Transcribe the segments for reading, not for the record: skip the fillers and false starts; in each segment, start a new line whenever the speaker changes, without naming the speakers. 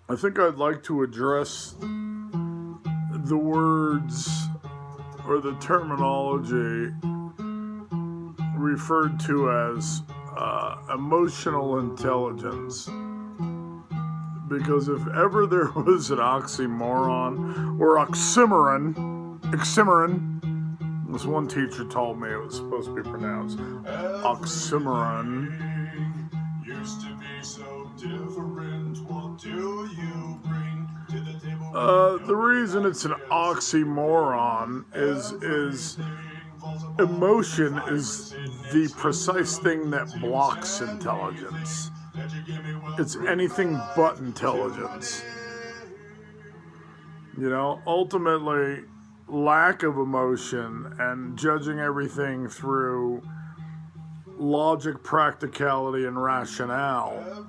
I think I'd like to address the words or the terminology referred to as emotional intelligence. Because if ever there was an oxymoron or oxymoron, this one teacher told me it was supposed to be pronounced oxymoron. Used to be so different. What do you bring to the table? The reason it's an oxymoron is emotion is the precise thing that blocks intelligence. It's anything but intelligence. You know, ultimately, lack of emotion and judging everything through logic, practicality, and rationale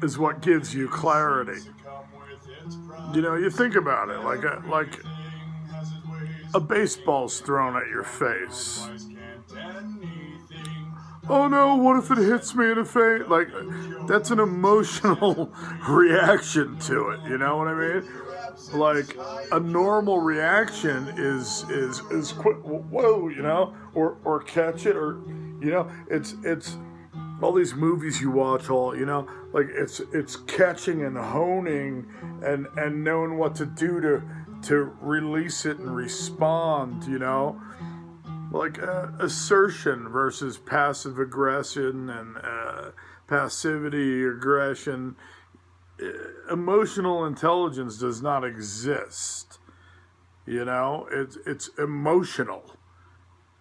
is what gives you clarity. You know, you think about it like a baseball's thrown at your face. Oh no, what if it hits me in the face? Like, that's an emotional reaction to it, you know what I mean? Like, a normal reaction is quick, whoa, you know, or catch it, or, you know, it's all these movies you watch, all, you know, like, it's catching and honing and knowing what to do to release it and respond, you know? Like assertion versus passive aggression and passivity, aggression. Emotional intelligence does not exist. You know, it's emotional.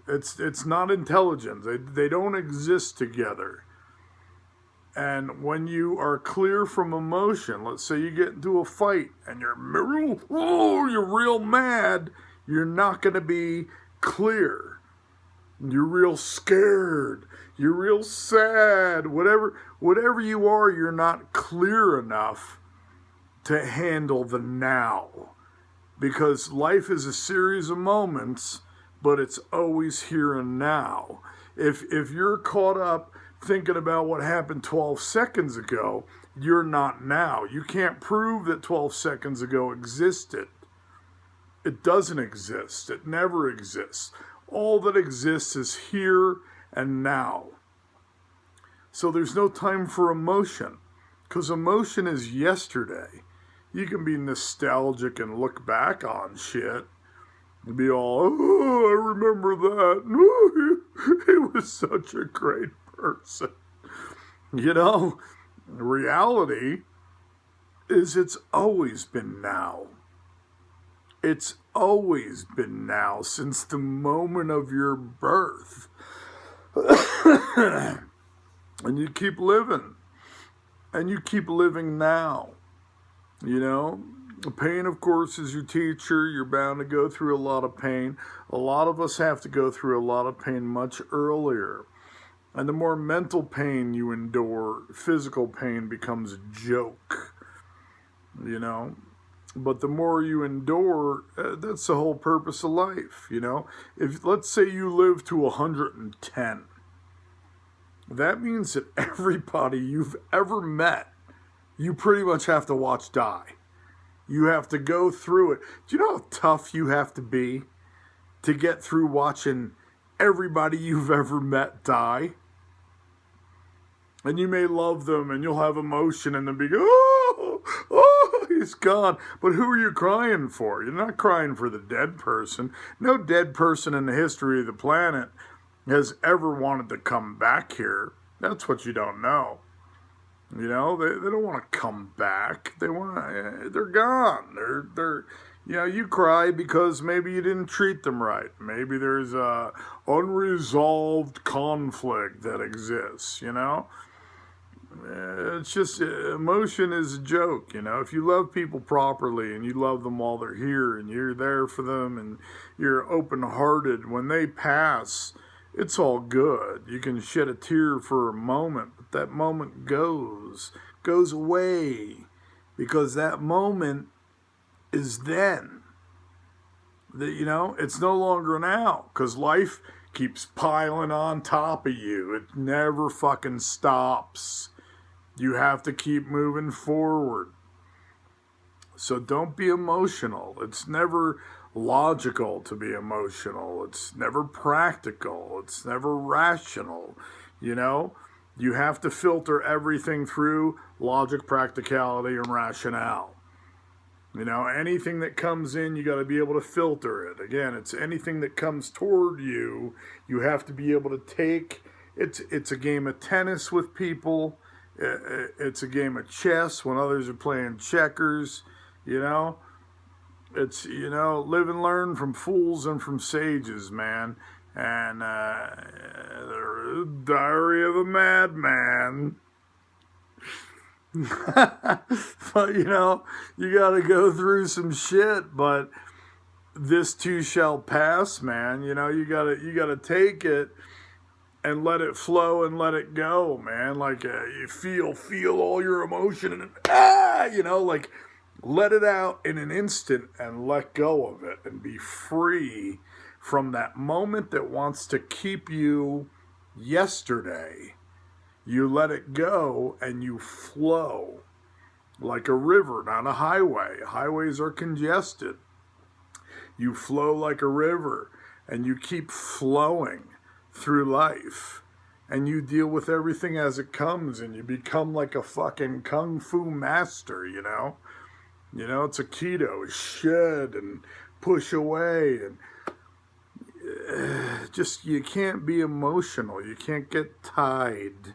It's not intelligence. They don't exist together. And when you are clear from emotion, let's say you get into a fight and you're real mad, you're not going to be clear. You're real scared. You're real sad. Whatever you are, you're not clear enough to handle the now. Because life is a series of moments, but it's always here and now. If you're caught up thinking about what happened 12 seconds ago, you're not now. You can't prove that 12 seconds ago existed. It doesn't exist. It never exists. All that exists is here and now. So there's no time for emotion, because emotion is yesterday. You can be nostalgic and look back on shit and be all, oh, I remember that. He was such a great person. You know, reality is it's always been now. It's always been now since the moment of your birth. And you keep living. And you keep living now. You know, pain, of course, is your teacher. You're bound to go through a lot of pain. A lot of us have to go through a lot of pain much earlier. And the more mental pain you endure, physical pain becomes a joke. You know? But the more you endure, that's the whole purpose of life, you know? If, let's say you live to 110, that means that everybody you've ever met, you pretty much have to watch die. You have to go through it. Do you know how tough you have to be to get through watching everybody you've ever met die? And you may love them and you'll have emotion and then be, oh, he's gone. But who are you crying for? You're not crying for the dead person. No dead person in the history of the planet has ever wanted to come back here. That's what you don't know. You know, they don't want to come back. They're gone. They're you know, you cry because maybe you didn't treat them right. Maybe there's a unresolved conflict that exists, you know? It's just, emotion is a joke, you know. If you love people properly and you love them while they're here and you're there for them and you're open-hearted, when they pass, it's all good. You can shed a tear for a moment, but that moment goes away, because that moment is then. You know, it's no longer now, because life keeps piling on top of you. It never fucking stops. You have to keep moving forward. So don't be emotional. It's never logical to be emotional. It's never practical. It's never rational. You know, you have to filter everything through logic, practicality, and rationale. You know, anything that comes in, you got to be able to filter it. Again, it's anything that comes toward you, you have to be able to take. It's a game of tennis with people. It's a game of chess when others are playing checkers. You know, it's, live and learn from fools and from sages, man. And the Diary of a Madman. But you got to go through some shit. But this too shall pass, man. You gotta take it and let it flow and let it go, man. Like you feel all your emotion and like let it out in an instant and let go of it and be free from that moment that wants to keep you yesterday. You let it go and you flow like a river, not a highway. Highways are congested. You flow like a river and you keep flowing through life. And you deal with everything as it comes and you become like a fucking kung fu master, it's a keto, shed and push away and just you can't be emotional. You can't get tied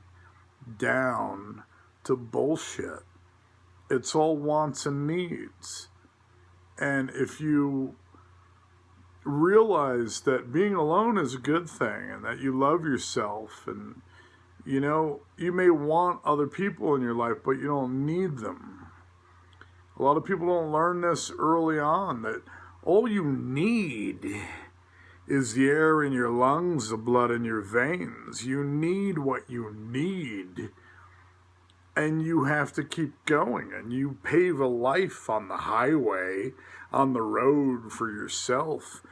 down to bullshit. It's all wants and needs. And if you realize that being alone is a good thing and that you love yourself and you may want other people in your life but you don't need them. A lot of people don't learn this early on, that all you need is the air in your lungs, the blood in your veins. You need what you need. And you have to keep going. And you pave a life on the highway, on the road for yourself.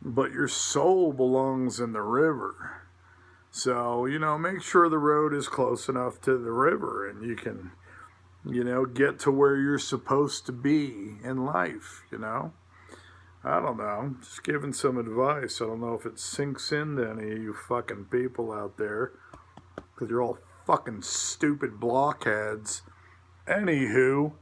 But your soul belongs in the river. So, make sure the road is close enough to the river and you can, get to where you're supposed to be in life, I don't know. Just giving some advice. I don't know if it sinks into any of you fucking people out there, because you're all fucking stupid blockheads. Anywho.